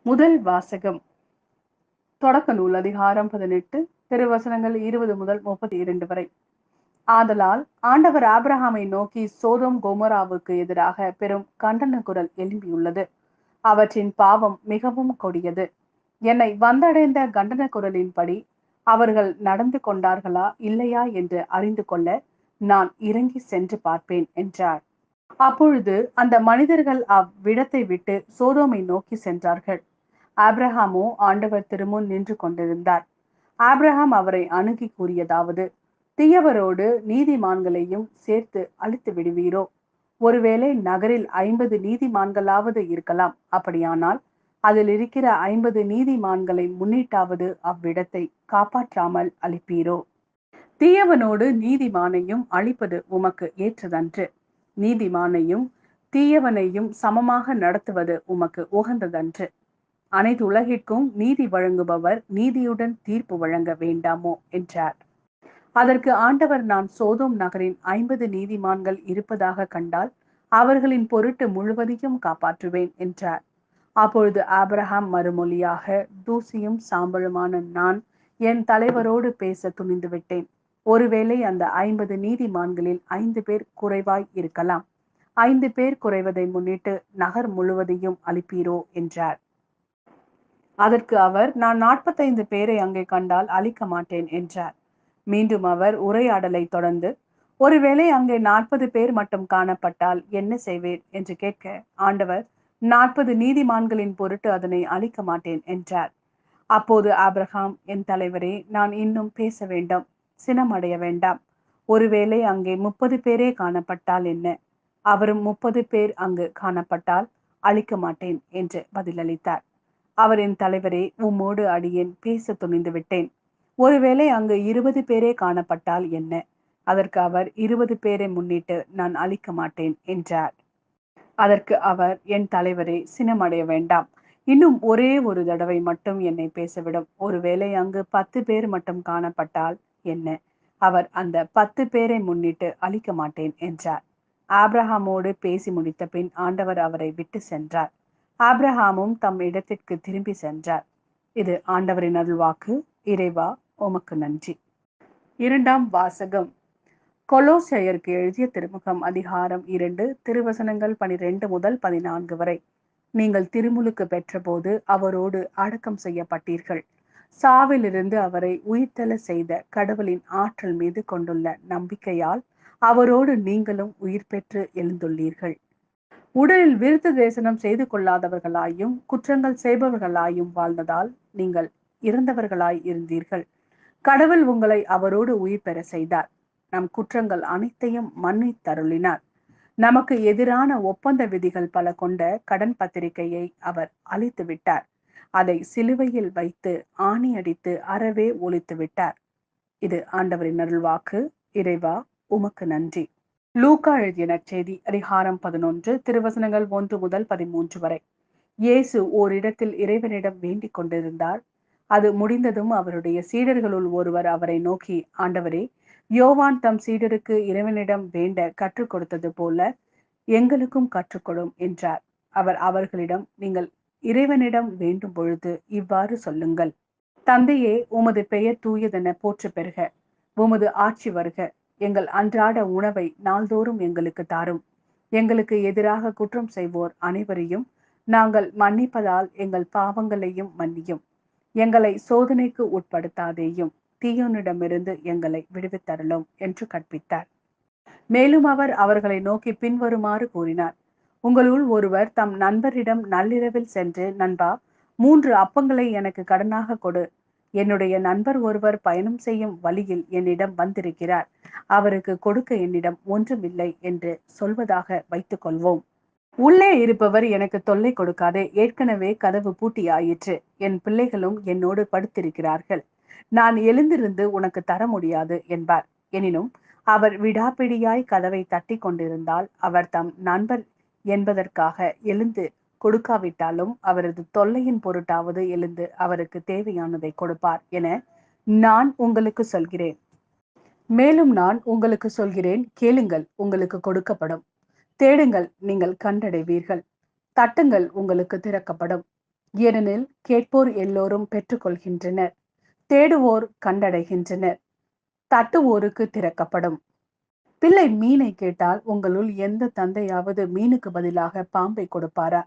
முதல் வாசகம். தொடக்க நூல் அதிகாரம் 18 திருவசனங்கள் 20 முதல் 32 வரை. ஆதலால் ஆண்டவர் ஆபிரகாமை நோக்கி சோதோம் கோமோராவுக்கு எதிராக பெரும் கண்டன குரல் எழும்பியுள்ளது. அவற்றின் பாவம் மிகவும் கொடியது. என்னை வந்தடைந்த கண்டன குரலின்படி அவர்கள் நடந்து கொண்டார்களா இல்லையா என்று அறிந்து கொள்ள நான் இறங்கி சென்று பார்ப்பேன் என்றார். அப்பொழுது அந்த மனிதர்கள் அவ்விடத்தை விட்டு சோதோமை நோக்கி சென்றார்கள். ஆபிரகாமோ ஆண்டவர் திருமுன் நின்று கொண்டிருந்தார். ஆபிரகாம் அவரை அணுகி கூறியதாவது: தீயவரோடு நீதிமான்களையும் சேர்த்து அழித்து விடுவீரோ? ஒருவேளை நகரில் 50 நீதிமான்களாவது இருக்கலாம். அப்படியானால் அதில் இருக்கிற 50 நீதிமான்களை முன்னிட்டாவது அவ்விடத்தை காப்பாற்றாமல் அழிப்பீரோ? தீயவனோடு நீதிமானையும் அழிப்பது உமக்கு ஏற்றதன்று. நீதிமானையும் தீயவனையும் சமமாக நடத்துவது உமக்கு உகந்ததன்று. அனைத்துலகிற்கும் நீதி வழங்குபவர் நீதியுடன் தீர்ப்பு வழங்க வேண்டாமோ என்றார். அதற்கு ஆண்டவர், நான் சோதோம் நகரின் 50 நீதிமான்கள் இருப்பதாக கண்டால் அவர்களின் பொருட்டு முழுவதையும் காப்பாற்றுவேன் என்றார். அப்பொழுது ஆபிரகாம் மறுமொழியாக, தூசியும் சாம்பலுமான நான் என் தலைவரோடு பேச துணிந்து விட்டேன். ஒருவேளை அந்த 50 நீதிமான்களில் 5 பேர் குறைவாய் இருக்கலாம். 5 பேர் குறைவதை முன்னிட்டு நகர் முழுவதையும் அழிப்பீரோ என்றார். அதற்கு அவர், நான் 45 பேரை அங்கே கண்டால் அழிக்க மாட்டேன் என்றார். மீண்டும் அவர் உரையாடலை தொடர்ந்து, ஒருவேளை அங்கே 40 பேர் மட்டும் காணப்பட்டால் என்ன செய்வேன் என்று கேட்க, ஆண்டவர், 40 நீதிமான்களின் பொருட்டு அதனை அழிக்க மாட்டேன் என்றார். அப்போது ஆபிரகாம், என் தலைவரே, நான் இன்னும் பேச வேண்டும், சினமடைய வேண்டாம். ஒருவேளை அங்கே 30 பேரே காணப்பட்டால் என்ன? அவரும் 30 பேர் அங்கு காணப்பட்டால் அழிக்க மாட்டேன் என்று பதிலளித்தார். அவர், என் தலைவரே, உம்மோடு அடியேன் பேச துணிந்து விட்டேன். ஒருவேளை அங்கு 20 பேரே காணப்பட்டால் என்ன? அதற்கு அவர், 20 பேரை முன்னிட்டு நான் அழிக்க மாட்டேன் என்றார். அதற்கு அவர், என் தலைவரே, சினமடைய வேண்டாம். இன்னும் ஒரே ஒரு தடவை மட்டும் என்னை பேசவிடும். ஒருவேளை அங்கு 10 பேர் மட்டும் காணப்பட்டால் என்ன? அவர் அந்த 10 பேரை முன்னிட்டு அழிக்க மாட்டேன் என்றார். ஆபிரகாமோடு பேசி முடித்த பின் ஆண்டவர் அவரை விட்டு சென்றார். ஆபிரகாமும் தம் இடத்திற்கு திரும்பி சென்றார். இது ஆண்டவரின் அருள்வாக்கு. இறைவா, உமக்கு நன்றி. இரண்டாம் வாசகம். கொலோசையருக்கு எழுதிய திருமுகம் அதிகாரம் 2 திருவசனங்கள் 12 முதல் 14 வரை. நீங்கள் திருமுழுக்கு பெற்றபோது அவரோடு அடக்கம் செய்யப்பட்டீர்கள். சாவிலிருந்து அவரை உயிர்த்தெழ செய்த கடவுளின் ஆற்றல் மீது கொண்டுள்ள நம்பிக்கையால் அவரோடு நீங்களும் உயிர் பெற்று எழுந்துள்ளீர்கள். உடலில் விருத்த தேசனம் செய்து கொள்ளாதவர்களாயும் குற்றங்கள் செய்பவர்களாயும் வாழ்ந்ததால் நீங்கள் இறந்தவர்களாய் இருந்தீர்கள். கடவுள் உங்களை அவரோடு உயிர் பெற செய்தார். நம் குற்றங்கள் அனைத்தையும் மன்னித்தருளினார். நமக்கு எதிரான ஒப்பந்த விதிகள் பல கொண்ட கடன் பத்திரிகையை அவர் அழித்து விட்டார். அதை சிலுவையில் வைத்து ஆணி அடித்து அறவே ஒழித்து விட்டார். இது ஆண்டவரின் அருள்வாக்கு. இறைவா, உமக்கு நன்றி. லூக்கா எழுதிய நற்செய்தி அதிகாரம் 11 திருவசனங்கள் 1 முதல் 13 வரை. இயேசு ஓரிடத்தில் இறைவனிடம் வேண்டிக் கொண்டிருந்தார். அது முடிந்ததும் அவருடைய சீடர்களுள் ஒருவர் அவரை நோக்கி, ஆண்டவரே, யோவான் தம் சீடருக்கு இறைவனிடம் வேண்ட கற்றுக் கொடுத்தது போல எங்களுக்கும் கற்றுக்கொடும் என்றார். அவர் அவர்களிடம், நீங்கள் இறைவனிடம் வேண்டும் பொழுது இவ்வாறு சொல்லுங்கள்: தந்தையே, உமது பெயர் தூயதென போற்ற பெறுக. உமது ஆட்சி வருக. எங்கள் அன்றாட உணவை நாள்தோறும் எங்களுக்கு தாரும். எங்களுக்கு எதிராக குற்றம் செய்வோர் அனைவரையும் நாங்கள் மன்னிப்பதால் எங்கள் பாவங்களையும் மன்னியும். எங்களை சோதனைக்கு உட்படுத்தாதேயும், தீயோனிடமிருந்து எங்களை விடுவித்தருளும் என்று கற்பித்தார். மேலும் அவர் அவர்களை நோக்கி பின்வருமாறு கூறினார்: உங்களுள் ஒருவர் தம் நண்பரிடம் நள்ளிரவில் சென்று, நண்பா, 3 அப்பங்களை எனக்கு கடனாக கொடு. என்னுடைய நண்பர் ஒருவர் பயணம் செய்யும் வழியில் என்னிடம் வந்திருக்கிறார். அவருக்கு கொடுக்க என்னிடம் ஒன்றுமில்லை என்று சொல்வதாக வைத்துக் கொள்வோம். உள்ளே இருப்பவர், எனக்கு தொல்லை கொடுக்காதே, ஏற்கனவே கதவு பூட்டியாயிற்று, என் பிள்ளைகளும் என்னோடு படுத்திருக்கிறார்கள், நான் எழுந்திருந்து உனக்கு தர முடியாது என்பார். எனினும் அவர் விடாப்பிடியாய் கதவை தட்டி கொண்டிருந்தால் அவர் தம் நண்பர் என்பதற்காக எழுந்து கொடுக்காவிட்டாலும் அவரது தொல்லையின் பொருட்டாவது எழுந்து அவருக்கு தேவையானதை கொடுப்பார் என நான் உங்களுக்கு சொல்கிறேன். மேலும் நான் உங்களுக்கு சொல்கிறேன், கேளுங்கள், உங்களுக்கு கொடுக்கப்படும். தேடுங்கள், நீங்கள் கண்டடைவீர்கள். தட்டுங்கள், உங்களுக்கு திறக்கப்படும். ஏனெனில் கேட்போர் எல்லோரும் பெற்றுக்கொள்கின்றனர், தேடுவோர் கண்டடைகின்றனர், தட்டுவோருக்கு திறக்கப்படும். பிள்ளை மீனை கேட்டால் உங்களுள் எந்த தந்தையாவது மீனுக்கு பதிலாக பாம்பை கொடுப்பாரா?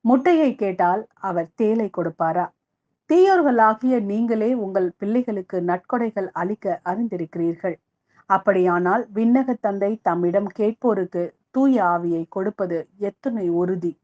முட்டையை கேட்டால் அவர் தேலை கொடுப்பாரா? தீயோர்களாகிய நீங்களே உங்கள் பிள்ளைகளுக்கு நற்கொடைகள் அளிக்க அறிந்திருக்கிறீர்கள். அப்படியானால் விண்ணக தந்தை தம்மிடம் கேட்போருக்கு தூய ஆவியை கொடுப்பது எத்தனை உறுதி.